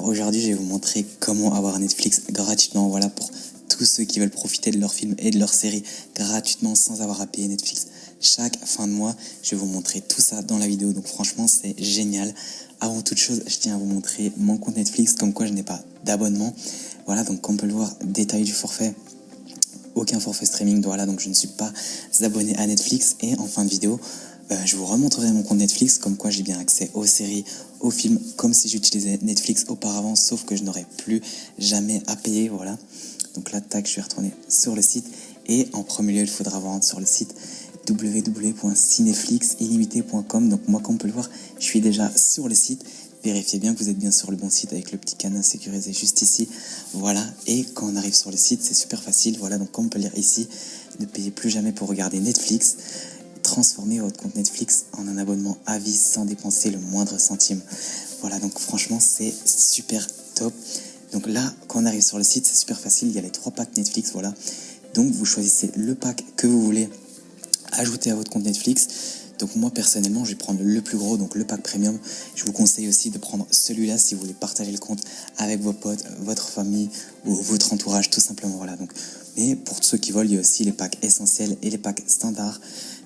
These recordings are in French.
aujourd'hui je vais vous montrer comment avoir Netflix gratuitement, voilà, pour tous ceux qui veulent profiter de leurs films et de leurs séries gratuitement sans avoir à payer Netflix. Chaque fin de mois, je vais vous montrer tout ça dans la vidéo, donc franchement c'est génial. Avant toute chose, je tiens à vous montrer mon compte Netflix, comme quoi je n'ai pas d'abonnement. Voilà, donc comme on peut le voir, détail du forfait, aucun forfait streaming, voilà, donc je ne suis pas abonné à Netflix. Et en fin de vidéo, je vous remontrerai mon compte Netflix, comme quoi j'ai bien accès aux séries, aux films, comme si j'utilisais Netflix auparavant, sauf que je n'aurais plus jamais à payer, voilà. Donc là, tac, je vais retourner sur le site. Et en premier lieu, il faudra vous rendre sur le site www.cineflixillimité.com. Donc moi, comme on peut le voir, je suis déjà sur le site. Vérifiez bien que vous êtes bien sur le bon site avec le petit cadenas sécurisé juste ici. Voilà, et quand on arrive sur le site, c'est super facile. Voilà, donc comme on peut lire ici, ne payez plus jamais pour regarder Netflix. Transformez votre compte Netflix en un abonnement à vie sans dépenser le moindre centime. Voilà, donc franchement, c'est super top. Donc là, quand on arrive sur le site, c'est super facile. Il y a les 3 packs Netflix, voilà. Donc vous choisissez le pack que vous voulez ajouter à votre compte Netflix. Donc moi personnellement je vais prendre le plus gros, donc le pack premium. Je vous conseille aussi de prendre celui-là si vous voulez partager le compte avec vos potes, votre famille ou votre entourage tout simplement, voilà. Donc, mais pour ceux qui veulent, il y a aussi les packs essentiels et les packs standards.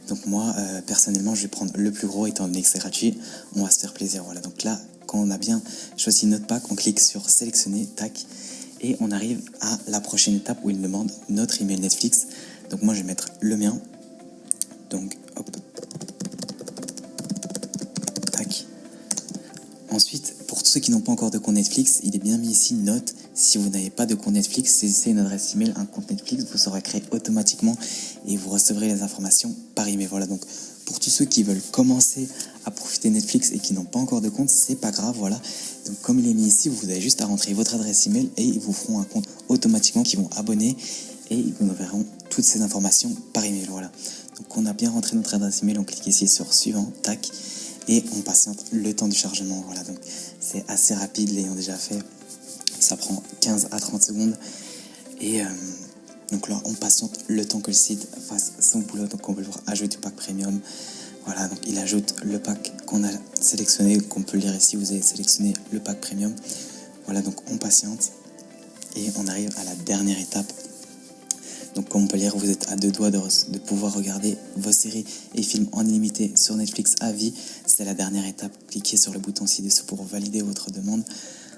Donc moi personnellement je vais prendre le plus gros étant donné que c'est gratuit, on va se faire plaisir, voilà. Donc là quand on a bien choisi notre pack, on clique sur sélectionner, tac, et on arrive à la prochaine étape où il demande notre email Netflix. Donc moi je vais mettre le mien. Donc, hop, tac. Ensuite, pour ceux qui n'ont pas encore de compte Netflix, il est bien mis ici, note, si vous n'avez pas de compte Netflix, saisissez une adresse email, un compte Netflix vous sera créé automatiquement et vous recevrez les informations par email. Voilà, donc pour tous ceux qui veulent commencer à profiter de Netflix et qui n'ont pas encore de compte, c'est pas grave, voilà. Donc comme il est mis ici, vous avez juste à rentrer votre adresse email et ils vous feront un compte automatiquement qui vont abonner et ils vous enverront toutes ces informations par email, voilà. Donc on a bien rentré notre adresse email, on clique ici sur suivant, tac, et on patiente le temps du chargement, voilà. Donc c'est assez rapide, l'ayant déjà fait, ça prend 15 à 30 secondes et donc là on patiente le temps que le site fasse son boulot. Donc on peut le voir, ajouter du pack premium, voilà, donc il ajoute le pack qu'on a sélectionné, qu'on peut lire ici, vous avez sélectionné le pack premium, voilà. Donc on patiente et on arrive à la dernière étape. Donc comme on peut lire, vous êtes à 2 doigts de pouvoir regarder vos séries et films en illimité sur Netflix à vie. C'est la dernière étape. Cliquez sur le bouton ci-dessous pour valider votre demande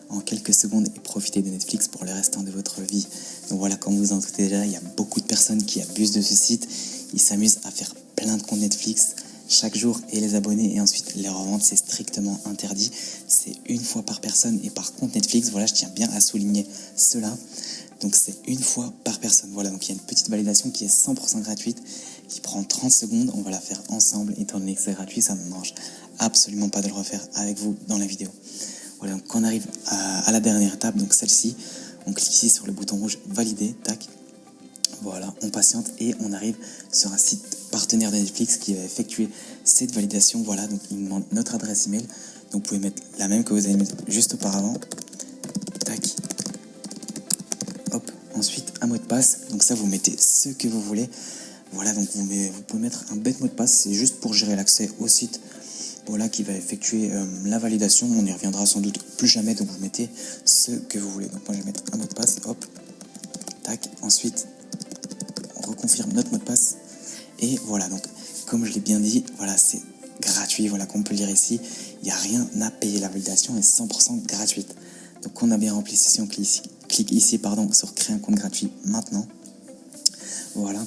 en quelques secondes et profiter de Netflix pour le restant de votre vie. Donc voilà, comme vous en doutez déjà, il y a beaucoup de personnes qui abusent de ce site. Ils s'amusent à faire plein de comptes Netflix chaque jour et les abonner et ensuite les revendre, c'est strictement interdit. C'est une fois par personne et par compte Netflix. Voilà, je tiens bien à souligner cela. Donc c'est une fois par personne. Voilà, donc il y a une petite validation qui est 100% gratuite, qui prend 30 secondes. On va la faire ensemble, étant donné que c'est gratuit, ça ne me mange absolument pas de le refaire avec vous dans la vidéo. Voilà, donc quand on arrive à la dernière étape, donc celle-ci, on clique ici sur le bouton rouge valider, tac. Voilà, on patiente et on arrive sur un site partenaire de Netflix qui va effectuer cette validation. Voilà, donc il nous demande notre adresse email. Donc vous pouvez mettre la même que vous avez mis juste auparavant. Tac. Hop, ensuite un mot de passe, donc ça vous mettez ce que vous voulez. Voilà, donc vous pouvez mettre un bête mot de passe, c'est juste pour gérer l'accès au site, voilà, qui va effectuer la validation. On y reviendra sans doute plus jamais, donc vous mettez ce que vous voulez. Donc moi je vais mettre un mot de passe, hop, tac, ensuite on reconfirme notre mot de passe et voilà. Donc comme je l'ai bien dit, voilà, c'est gratuit, voilà, comme on peut lire ici, il n'y a rien à payer, la validation est 100% gratuite. Donc on a bien rempli ceci, on clique ici sur créer un compte gratuit maintenant. Voilà,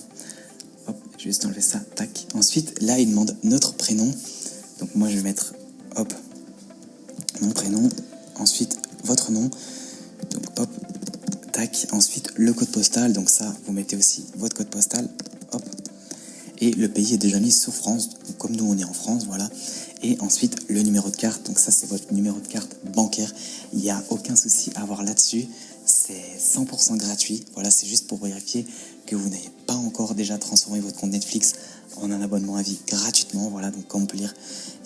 hop, je vais juste enlever ça, tac. Ensuite là il demande notre prénom, donc moi je vais mettre, hop, mon prénom, ensuite votre nom, donc hop, tac. Ensuite le code postal, donc ça vous mettez aussi votre code postal, hop, et le pays est déjà mis sur France, donc comme nous on est en France, voilà. Et ensuite le numéro de carte, donc ça c'est votre numéro de carte bancaire, il n'y a aucun souci à avoir là-dessus, c'est 100% gratuit, voilà, c'est juste pour vérifier que vous n'avez pas encore déjà transformé votre compte Netflix en un abonnement à vie gratuitement, voilà. Donc comme on peut lire,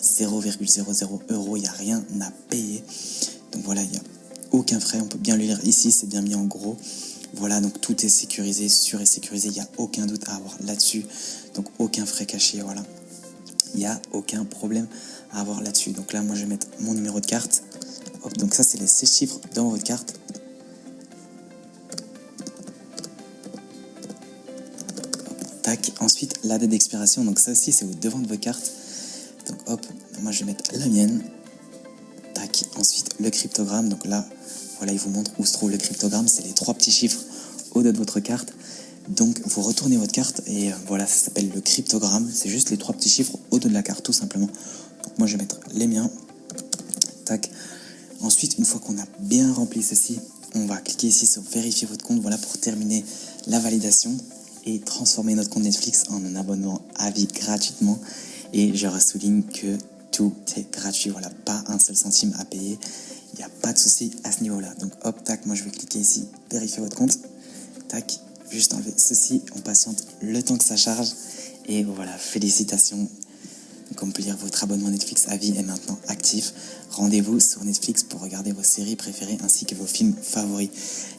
0,00 €, il n'y a rien à payer, donc voilà, il n'y a aucun frais, on peut bien le lire ici, c'est bien mis en gros. Voilà, donc tout est sécurisé, sûr et sécurisé, il n'y a aucun doute à avoir là-dessus, donc aucun frais caché, voilà. Il n'y a aucun problème à avoir là-dessus. Donc là, moi, je vais mettre mon numéro de carte. Hop, donc ça c'est les 6 chiffres dans votre carte. Hop, tac, ensuite la date d'expiration, donc ça aussi c'est au devant de vos cartes. Donc hop, moi je vais mettre la mienne. Tac, ensuite le cryptogramme, donc là, voilà, il vous montre où se trouve le cryptogramme, c'est les 3 petits chiffres au-dessus de votre carte. Donc vous retournez votre carte et voilà, ça s'appelle le cryptogramme, c'est juste les 3 petits chiffres au-dessus de la carte tout simplement. Donc moi je vais mettre les miens. Tac. Ensuite, une fois qu'on a bien rempli ceci, on va cliquer ici sur vérifier votre compte, voilà, pour terminer la validation et transformer notre compte Netflix en un abonnement à vie gratuitement. Et je souligne que tout est gratuit, voilà, pas un seul centime à payer, il n'y a pas de souci à ce niveau-là. Donc hop, tac, moi je vais cliquer ici, vérifier votre compte, tac, juste enlever ceci, on patiente le temps que ça charge et voilà, félicitations. Donc on peut lire votre abonnement Netflix à vie est maintenant actif. Rendez-vous sur Netflix pour regarder vos séries préférées ainsi que vos films favoris.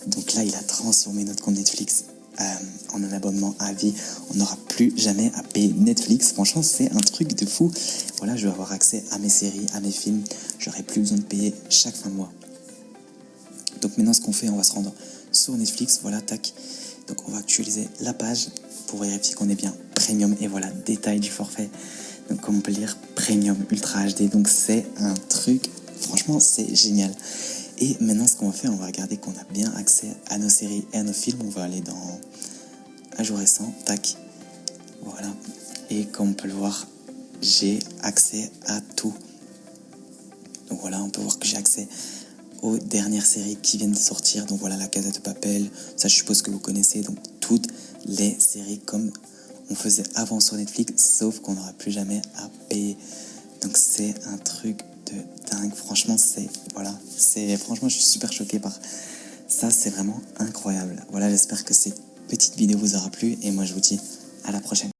Donc là, il a transformé notre compte Netflix en un abonnement à vie. On n'aura plus jamais à payer Netflix. Franchement, c'est un truc de fou. Voilà, je vais avoir accès à mes séries, à mes films. J'aurai plus besoin de payer chaque fin de mois. Donc maintenant, ce qu'on fait, on va se rendre sur Netflix. Voilà, tac. Donc on va actualiser la page pour vérifier qu'on est bien premium. Et voilà, détail du forfait. Donc comme on peut lire, Premium Ultra HD, donc c'est un truc, franchement c'est génial. Et maintenant ce qu'on va faire, on va regarder qu'on a bien accès à nos séries et à nos films. On va aller dans Ajout récent, tac, voilà. Et comme on peut le voir, j'ai accès à tout. Donc voilà, on peut voir que j'ai accès aux dernières séries qui viennent de sortir. Donc voilà, La Casa de Papel, ça je suppose que vous connaissez, donc toutes les séries comme on faisait avant sur Netflix, sauf qu'on n'aura plus jamais à payer. Donc c'est un truc de dingue. Franchement, franchement, je suis super choqué par ça. C'est vraiment incroyable. Voilà, j'espère que cette petite vidéo vous aura plu et moi je vous dis à la prochaine.